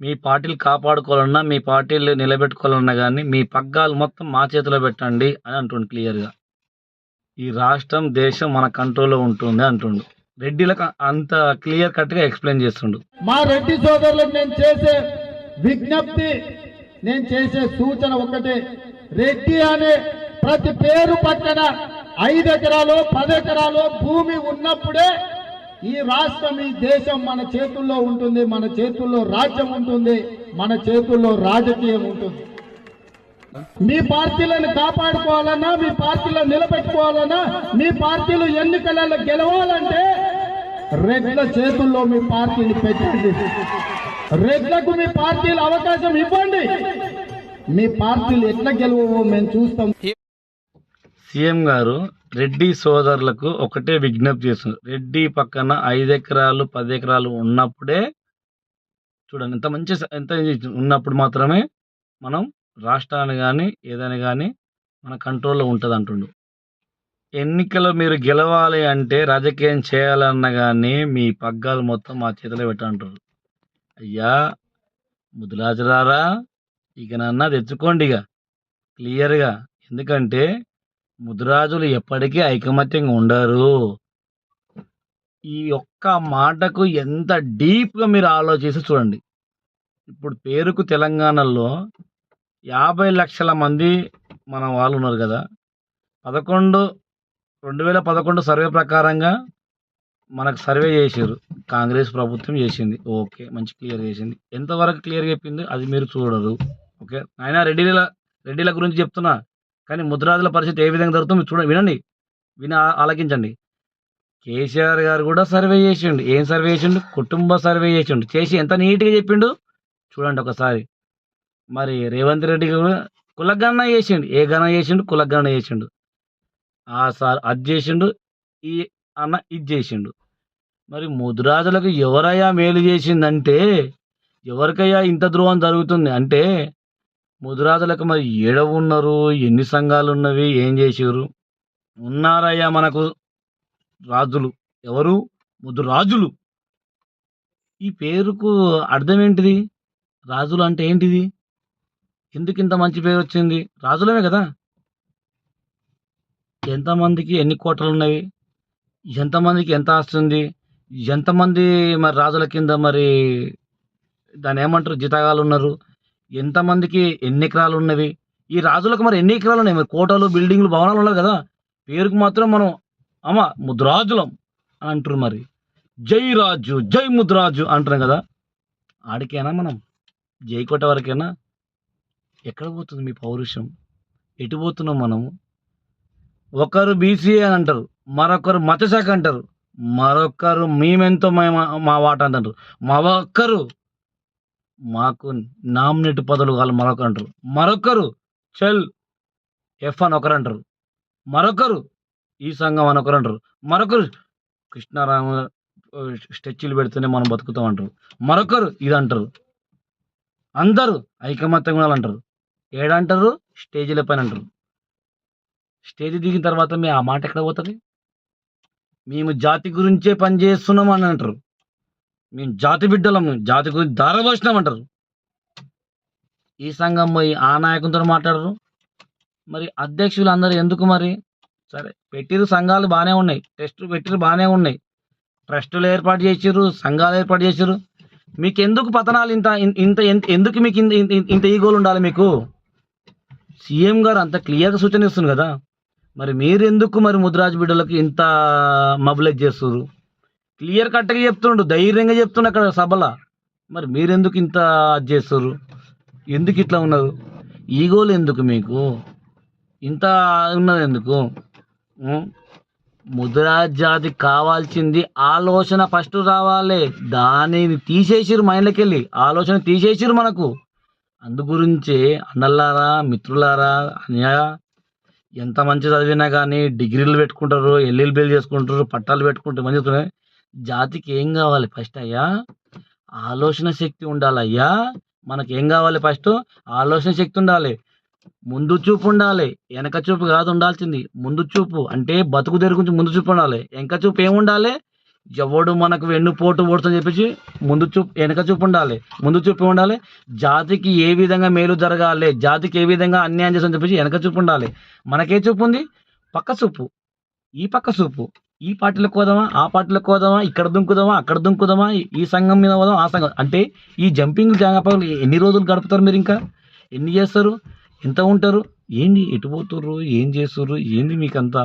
మీ పార్టీలు కాపాడుకోవాలన్నా, మీ పార్టీలు నిలబెట్టుకోవాలన్నా గాని, మీ పగ్గాలు మొత్తం మా చేతిలో పెట్టండి అని అంటుండు క్లియర్‌గా. ఈ రాష్ట్రం, దేశం మన కంట్రోల్‌లో ఉంటుంది అంటుండు. రెడ్డిలకు అంత క్లియర్ కట్‌గా ఎక్స్‌ప్లెయిన్ చేస్తుండు. మా రెడ్డి సోదరులకు నేను చేసే విజ్ఞప్తి, నేను చేసే సూచన ఒకటే. రెడ్డి అనే ప్రతి పేరు పక్కన 5 ఎకరాలు 10 ఎకరాలు భూమి ఉన్నప్పుడే ఈ రాష్ట్రం, ఈ దేశం మన చేతుల్లో ఉంటుంది, మన చేతుల్లో రాజ్యం ఉంటుంది, మన చేతుల్లో రాజకీయం ఉంటుంది. మీ పార్టీలను కాపాడుకోవాలన్నా, మీ పార్టీలను నిలబెట్టుకోవాలన్నా, మీ పార్టీలు ఎన్నికలలో గెలవాలంటే రెడ్ల చేతుల్లో మీ పార్టీని పెట్టండి. రెడ్లకు మీ పార్టీలు అవకాశం ఇవ్వండి. మీ పార్టీలు ఎట్లా గెలవవో మేము చూస్తాం. సీఎం గారు రెడ్డి సోదరులకు ఒకటే విజ్ఞప్తి చేస్తున్నారు. రెడ్డి పక్కన 5 ఎకరాలు 10 ఎకరాలు ఉన్నప్పుడే చూడండి, ఎంత ఉన్నప్పుడు మాత్రమే మనం రాష్ట్రాన్ని కానీ ఏదైనా కానీ మన కంట్రోల్లో ఉంటుంది అంటుండు. ఎన్నికలు మీరు గెలవాలి అంటే, రాజకీయం చేయాలన్నా కానీ మీ పగ్గాలు మొత్తం మా చేతిలో పెట్టంటారు. అయ్యా ముద్దురాజురారా, ఇక నన్న తెచ్చుకోండి ఇక క్లియర్గా. ఎందుకంటే ముద్దురాజులు ఎప్పటికీ ఐకమత్యంగా ఉండరు. ఈ ఒక్క మాటకు ఎంత డీప్గా మీరు ఆలోచిస్తే చూడండి. ఇప్పుడు పేరుకు తెలంగాణలో 50 లక్షల మంది మన వాళ్ళు ఉన్నారు కదా. 2011 సర్వే ప్రకారంగా మనకు సర్వే చేసారు, కాంగ్రెస్ ప్రభుత్వం చేసింది. ఓకే, మంచి క్లియర్ చేసింది. ఎంతవరకు క్లియర్ చెప్పింది అది మీరు చూడరు. ఓకే, ఆయన రెడ్డిల గురించి చెప్తున్నా, కానీ ముద్రాజుల పరిస్థితి ఏ విధంగా జరుగుతుందో చూడండి, వినండి, ఆలకించండి. కేసీఆర్ గారు కూడా సర్వే చేసిండు. ఏం సర్వే చేసిండు? కుటుంబ సర్వే చేసిండు. చేసి ఎంత నీట్గా చెప్పిండు చూడండి ఒకసారి. మరి రేవంత్ రెడ్డి కూడా కులగణన చేసిండు. ఏ గణన చేసిండు? కులగణన చేసిండు. ఆ సార్ అది చేసిండు, ఈ అన్న ఇది చేసిండు. మరి ముద్రాజులకు ఎవరయ్యా మేలు చేసిందంటే, ఎవరికయ్యా ఇంత ద్రోహం జరుగుతుంది అంటే, ముద్రాజులకు మరి ఏడ ఉన్నారు, ఎన్ని సంఘాలు ఉన్నవి, ఏం చేసారు? ఉన్నారయ్యా మనకు రాజులు. ఎవరు? ముద్దురాజులు. ఈ పేరుకు అర్థం ఏంటిది? రాజులు అంటే ఏంటిది? ఎందుకు ఇంత మంచి పేరు వచ్చింది? రాజులమే కదా. ఎంతమందికి ఎన్ని కోటలు ఉన్నవి, ఎంతమందికి ఎంత ఆస్తి ఉంది, ఎంతమంది మరి రాజుల కింద మరి దాన్ని ఏమంటారు జితగాలు ఉన్నారు, ఎంతమందికి ఎన్ని ఎకరాలు ఉన్నవి. ఈ రాజులకు మరి ఎన్ని ఎకరాలు ఉన్నాయి? మరి కోటలు, బిల్డింగ్లు, భవనాలు ఉన్నారు కదా. పేరుకు మాత్రం మనం ముద్రాజులం అని అంటారు. మరి జై రాజు, జై ముద్రాజు అంటున్నాం కదా. ఆడికేనా మనం జై కోట వరకేనా? ఎక్కడ పోతుంది మీ పౌరుషం? ఎటు పోతున్నాం మనము? ఒకరు బీసీఏ అని అంటారు, మరొకరు మతశాఖ అంటారు, మరొకరు మేమెంతో మా వాట అంటారు, మరొకరు మాకు నామినేట్ పదవులు వాళ్ళు మరొకరు అంటారు, మరొకరు చెల్ ఎఫ్ అని ఒకరు అంటారు, మరొకరు ఈ సంఘం అని ఒకరు అంటారు, మరొకరు కృష్ణారామ స్టెచ్యూలు పెడితేనే మనం బతుకుతాం అంటారు, మరొకరు ఇది అంటారు. అందరూ ఐకమత్యంగా అంటారు. ఏడంటారు? స్టేజీల పైన అంటారు. స్టేజ్ దిగిన తర్వాత మీ ఆ మాట ఎక్కడ పోతుంది? మేము జాతి గురించే పనిచేస్తున్నాం అని అంటారు. మేము జాతి బిడ్డలం, జాతి గురించి దారపోసినాం అంటారు. ఈ సంఘం పోయి ఆ నాయకులతో మాట్లాడరు. మరి అధ్యక్షులు అందరూ ఎందుకు? మరి సరే పెట్టిరు, సంఘాలు బాగానే ఉన్నాయి, టెస్టులు పెట్టిరు బాగానే ఉన్నాయి, ట్రస్టులు ఏర్పాటు చేసిర్రు, సంఘాలు ఏర్పాటు చేసిర్రు. మీకు ఎందుకు పతనాలు? ఎందుకు మీకు ఇంత ఈగోలు ఉండాలి మీకు? సీఎం గారు అంత క్లియర్గా సూచన ఇస్తుంది కదా. మరి మీరెందుకు మరి ముద్రాజు బిడ్డలకు ఇంత మొబిలైజ్ చేస్తున్నారు? క్లియర్ కట్గా చెప్తుండు, ధైర్యంగా చెప్తుండు అక్కడ సభలో. మరి మీరెందుకు ఇంత అది చేస్తారు? ఎందుకు ఇట్లా ఉన్నారు? ఈగోలు ఎందుకు మీకు? ఇంత ఉన్నది ఎందుకు? ముద్రాజ్ జాతికి కావాల్సింది ఆలోచన ఫస్ట్ రావాలి. దానిని తీసేసిరు, మైండ్లోకి వెళ్ళి ఆలోచన తీసేసిరు మనకు. అందు గురించే అన్నలారా, మిత్రులారా, అన్యాయ ఎంత మంచి చదివినా కానీ డిగ్రీలు పెట్టుకుంటారు, ఎల్ఎల్బీలు చేసుకుంటారు, పట్టాలు పెట్టుకుంటారు, మంచి జాతికి ఏం కావాలి ఫస్ట్ అయ్యా? ఆలోచన శక్తి ఉండాలయ్యా. మనకి ఏం కావాలి? ఫస్ట్ ఆలోచన శక్తి ఉండాలి, ముందు చూపు ఉండాలి. వెనక చూపు కాదు ఉండాల్సింది, ముందు చూపు. అంటే బతుకు తెరు గురించి ముందు చూపు ఉండాలి. వెనక చూపు ఏముండాలి? ఎవడు మనకు వెన్నుపోటు ఓడుతుందని చెప్పేసి వెనక చూపు ఉండాలి, ముందు చూపు ఉండాలి. జాతికి ఏ విధంగా మేలు జరగాలి, జాతికి ఏ విధంగా అన్యాయం చేస్తుందని చెప్పేసి వెనక చూపు ఉండాలి. మనకే చూపు ఉంది, పక్క చూపు. ఈ పక్క చూపు, ఈ పార్టీలకు పోదామా, ఆ పార్టీలకు పోదామా, ఇక్కడ దుంకుదామా, అక్కడ దుంకుదామా, ఈ సంఘం మీద పోదాం, ఆ సంఘం. అంటే ఈ జంపింగ్ జాగ్రత్తలు ఎన్ని రోజులు గడుపుతారు మీరు? ఇంకా ఎన్ని చేస్తారు? ఎంత ఉంటారు? ఏంది ఎటు పోతుర్రు, ఏం చేస్తుర్రు, ఏంది మీకంతా?